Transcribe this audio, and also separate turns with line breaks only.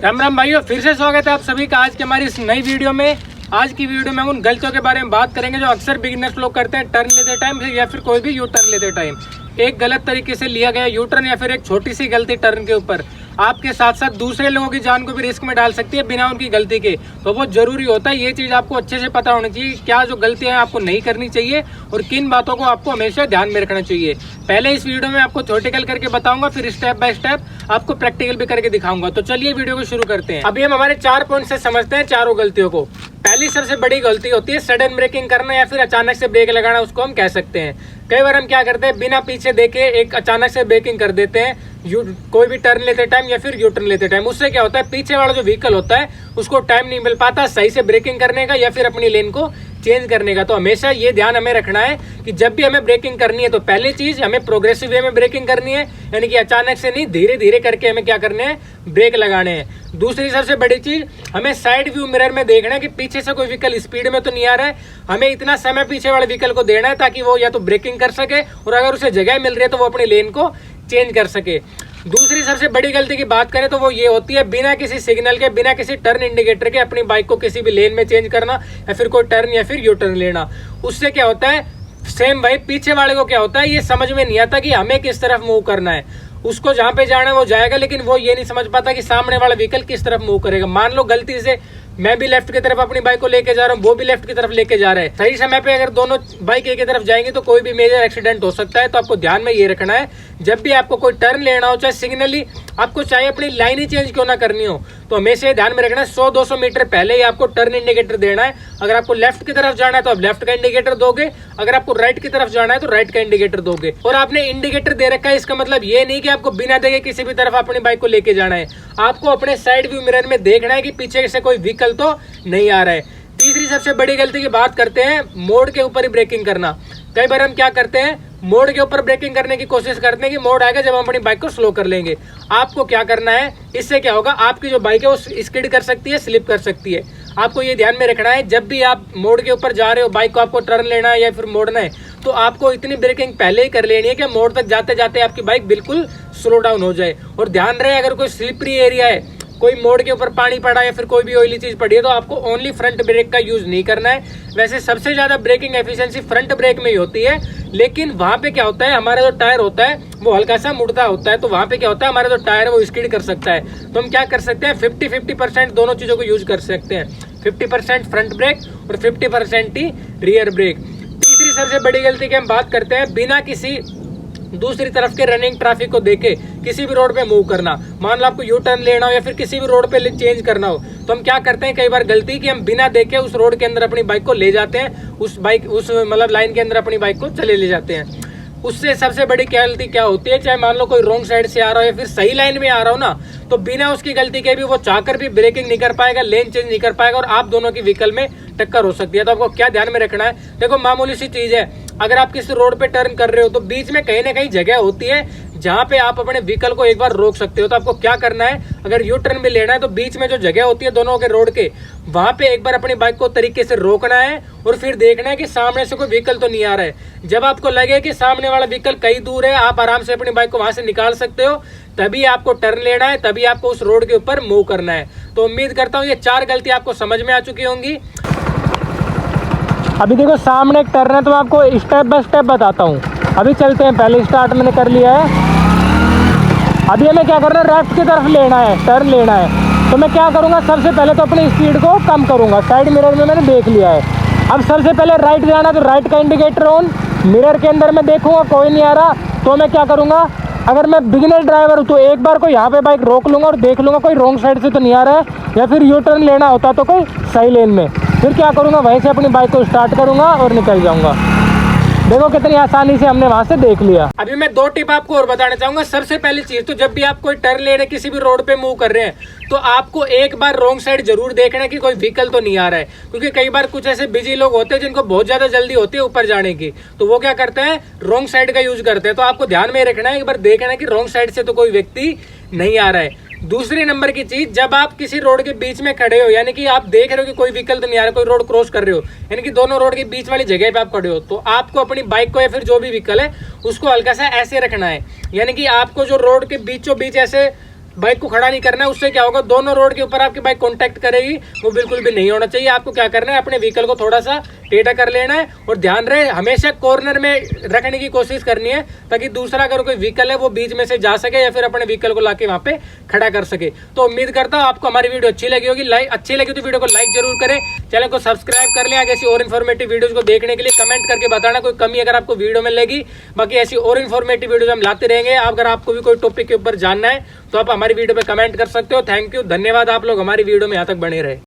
राम राम भाइयों, फिर से स्वागत है आप सभी का आज की हमारी इस नई वीडियो में। आज की वीडियो में हम उन गलतियों के बारे में बात करेंगे जो अक्सर बिगिनर्स लोग करते हैं टर्न लेते टाइम या फिर कोई भी यू टर्न लेते टाइम। एक गलत तरीके से लिया गया यू टर्न या फिर एक छोटी सी गलती टर्न के ऊपर आपके साथ साथ दूसरे लोगों की जान को भी रिस्क में डाल सकती है बिना उनकी गलती के। तो बहुत जरूरी होता है ये चीज आपको अच्छे से पता होनी चाहिए, क्या जो गलतियां आपको नहीं करनी चाहिए और किन बातों को आपको हमेशा ध्यान में रखना चाहिए। पहले इस वीडियो में आपको थ्योरेटिकल करके बताऊंगा, फिर स्टेप बाय स्टेप आपको प्रैक्टिकल भी करके दिखाऊंगा। तो चलिए वीडियो को शुरू करते हैं। अभी हम हमारे 4 पॉइंट से समझते हैं चारों गलतियों को। पहली सबसे बड़ी गलती होती है सडन ब्रेकिंग करना या फिर अचानक से ब्रेक लगाना, उसको हम कह सकते हैं। कई बार हम क्या करते हैं बिना पीछे देखे एक अचानक से ब्रेकिंग कर देते हैं कोई भी टर्न लेते टाइम या फिर यू टर्न लेते टाइम। उससे क्या होता है पीछे वाला जो व्हीकल होता है उसको टाइम नहीं मिल पाता सही से ब्रेकिंग करने का या फिर अपनी लेन को चेंज करने का। तो हमेशा ये ध्यान हमें रखना है कि जब भी हमें ब्रेकिंग करनी है तो पहली चीज हमें प्रोग्रेसिव वे में ब्रेकिंग करनी है, यानी कि अचानक से नहीं, धीरे धीरे करके हमें क्या करने हैं, ब्रेक लगाने हैं। दूसरी सबसे बड़ी चीज हमें साइड व्यू मिरर में देखना है कि पीछे से कोई व्हीकल स्पीड में तो नहीं आ रहा है। हमें इतना समय पीछे वाले व्हीकल को देना है ताकि वो या तो ब्रेकिंग कर सके और अगर उसे जगह मिल रही है तो वो अपनी लेन को चेंज कर सके। दूसरी सबसे बड़ी गलती की बात करें तो वो ये होती है बिना किसी सिग्नल के, बिना किसी टर्न इंडिकेटर के अपनी बाइक को किसी भी लेन में चेंज करना या फिर कोई टर्न या फिर यू टर्न लेना। उससे क्या होता है सेम भाई पीछे वाले को क्या होता है ये समझ में नहीं आता कि हमें किस तरफ मूव करना है। उसको जहां पे जाना है वो जाएगा, लेकिन वो ये नहीं समझ पाता कि सामने वाला व्हीकल किस तरफ मूव करेगा। मान लो गलती से मैं भी लेफ्ट की तरफ अपनी बाइक को लेके जा रहा हूँ, वो भी लेफ्ट की तरफ लेके जा रहा है। सही समय पे अगर दोनों बाइक एक ही तरफ जाएंगे तो कोई भी मेजर एक्सीडेंट हो सकता है। तो आपको ध्यान में ये रखना है जब भी आपको कोई टर्न लेना हो, चाहे सिग्नली आपको चाहे अपनी लाइन ही चेंज क्यों ना करनी हो, तो हमेशा ध्यान में रखना है 100-200 मीटर पहले ही आपको टर्न इंडिकेटर देना है। अगर आपको लेफ्ट की तरफ जाना है तो आप लेफ्ट का इंडिकेटर दोगे, अगर आपको राइट की तरफ जाना है तो राइट का इंडिकेटर दोगे। और आपने इंडिकेटर दे रखा है इसका मतलब ये नहीं कि आपको बिना देखे किसी भी तरफ अपनी बाइक को लेके जाना है। आपको अपने साइड व्यू मिरर में देखना है कि पीछे से कोई व्हीकल तो नहीं आ रहा है। तीसरी सबसे बड़ी गलती की बात करते हैं मोड़ के ऊपर ही ब्रेकिंग करना। कई बार हम क्या करते हैं मोड़ के ऊपर ब्रेकिंग करने की कोशिश करते हैं कि मोड़ आएगा जब हम अपनी बाइक को स्लो कर लेंगे। आपको क्या करना है, इससे क्या होगा आपकी जो बाइक है वो स्किड कर सकती है, स्लिप कर सकती है। आपको ये ध्यान में रखना है जब भी आप मोड़ के ऊपर जा रहे हो, बाइक को आपको टर्न लेना है या फिर मोड़ना है, तो आपको इतनी ब्रेकिंग पहले ही कर लेनी है कि मोड़ तक जाते जाते आपकी बाइक बिल्कुल स्लो डाउन हो जाए। और ध्यान रहे अगर कोई स्लिपरी एरिया है, कोई मोड़ के ऊपर पानी पड़ा या फिर कोई भी ऑयली चीज पड़ी है, तो आपको ओनली फ्रंट ब्रेक का यूज नहीं करना है। वैसे सबसे ज्यादा ब्रेकिंग एफिशिएंसी फ्रंट ब्रेक में ही होती है, लेकिन वहां पे क्या होता है हमारा जो टायर होता है वो हल्का सा मुड़ता होता है, तो वहां पे क्या होता है हमारा जो टायर है वो स्किड कर सकता है। तो हम क्या कर सकते हैं 50-50% दोनों चीजों को यूज कर सकते हैं, 50% फ्रंट ब्रेक और 50% ही रियर ब्रेक। तीसरी सबसे बड़ी गलती की हम बात करते हैं बिना किसी दूसरी तरफ के रनिंग ट्रैफिक को देखे किसी भी रोड पे मूव करना। मान लो आपको यू टर्न लेना हो या फिर किसी भी रोड पे चेंज करना हो, तो हम क्या करते हैं कई बार गलती कि हम बिना देखे उस रोड के अंदर अपनी बाइक को ले जाते हैं, उस मतलब लाइन के अंदर अपनी बाइक को चले ले जाते हैं। उससे सबसे बड़ी गलती क्या होती है, चाहे मान लो कोई रॉन्ग साइड से आ रहा हो या फिर सही लाइन में आ रहा हो ना, तो बिना उसकी गलती के भी वो चाहकर भी ब्रेकिंग नहीं कर पाएगा, लेन चेंज नहीं कर पाएगा और आप दोनों की व्हीकल में टक्कर हो सकती है। तो आपको क्या ध्यान में रखना है, देखो मामूली सी चीज है, अगर आप किसी रोड पे टर्न कर रहे हो तो बीच में कहीं ना कहीं जगह होती है जहां पे आप अपने व्हीकल को एक बार रोक सकते हो। तो आपको क्या करना है, अगर यू टर्न भी लेना है तो बीच में जो जगह होती है दोनों के रोड के, वहां पे एक बार अपनी बाइक को तरीके से रोकना है और फिर देखना है कि सामने से कोई व्हीकल तो नहीं आ रहा है। जब आपको लगे कि सामने वाला व्हीकल कहीं दूर है, आप आराम से अपनी बाइक को वहां से निकाल सकते हो, तभी आपको टर्न लेना है, तभी आपको उस रोड के ऊपर मूव करना है। तो उम्मीद करता हूँ ये 4 गलती आपको समझ में आ चुकी होंगी। अभी देखो सामने एक टर्न है तो मैं आपको स्टेप बाय स्टेप बताता हूँ। अभी चलते हैं, पहले स्टार्ट मैंने कर लिया है। अभी हमें क्या करना है, लेफ्ट की तरफ लेना है, टर्न लेना है। तो मैं क्या करूँगा, सबसे पहले तो अपनी स्पीड को कम करूँगा। साइड मिरर में मैंने देख लिया है। अब सबसे पहले राइट जाना, तो राइट का इंडिकेटर ऑन, मिरर के अंदर मैं देखूँगा कोई नहीं आ रहा, तो मैं क्या करूँगा, अगर मैं बिगिनर ड्राइवर हूँ तो एक बार को यहाँ पे बाइक रोक लूँगा और देख लूँगा कोई रॉन्ग साइड से तो नहीं आ रहा है, या फिर यू टर्न लेना होता तो कोई सही लेन में। फिर क्या करूँगा, वहीं से अपनी बाइक को स्टार्ट करूँगा और निकल जाऊँगा। देखो कितनी आसानी से हमने वहां से देख लिया। अभी मैं 2 टिप आपको और बताना चाहूंगा। सबसे पहली चीज तो जब भी आप कोई टर्न ले रहे किसी भी रोड पे मूव कर रहे हैं तो आपको एक बार रॉन्ग साइड जरूर देखना कि कोई व्हीकल तो नहीं आ रहा है, क्योंकि कई बार कुछ ऐसे बिजी लोग होते हैं जिनको बहुत ज्यादा जल्दी होती है ऊपर जाने की, तो वो क्या करते हैं रॉन्ग साइड का यूज करते हैं। तो आपको ध्यान में रखना है, एक बार देखना है कि रॉन्ग साइड से तो कोई व्यक्ति नहीं आ रहा है। दूसरी नंबर की चीज, जब आप किसी रोड के बीच में खड़े हो, यानी कि आप देख रहे हो कि कोई व्हीकल तो नहीं आ रहा, कोई रोड क्रॉस कर रहे हो, यानी कि दोनों रोड के बीच वाली जगह पे आप खड़े हो, तो आपको अपनी बाइक को या फिर जो भी व्हीकल है उसको हल्का सा ऐसे रखना है, यानी कि आपको जो रोड के बीचों बीच ऐसे बाइक को खड़ा नहीं करना है। उससे क्या होगा, दोनों रोड के ऊपर आपकी बाइक कांटेक्ट करेगी, वो बिल्कुल भी नहीं होना चाहिए। आपको क्या करना है, अपने व्हीकल को थोड़ा सा टेढ़ा कर लेना है और ध्यान रहे हमेशा कॉर्नर में रखने की कोशिश करनी है, ताकि दूसरा अगर कोई व्हीकल है वो बीच में से जा सके या फिर अपने व्हीकल को लाके वहां पे खड़ा कर सके। तो उम्मीद करता हूं आपको हमारी वीडियो अच्छी लगी होगी। अच्छी लगी तो वीडियो को लाइक जरूर करें, चैनल को सब्सक्राइब कर लें। आगे ऐसी और इन्फॉर्मेटिव वीडियोस को देखने के लिए कमेंट करके बताना कोई कमी अगर आपको वीडियो में लगी। बाकी ऐसी और इन्फॉर्मेटिव वीडियोस हम लाते रहेंगे। अगर आपको भी कोई टॉपिक के ऊपर जानना है तो आप हमारी वीडियो पे कमेंट कर सकते हो। थैंक यू, धन्यवाद। आप लोग हमारी वीडियो में यहाँ तक बने रहे।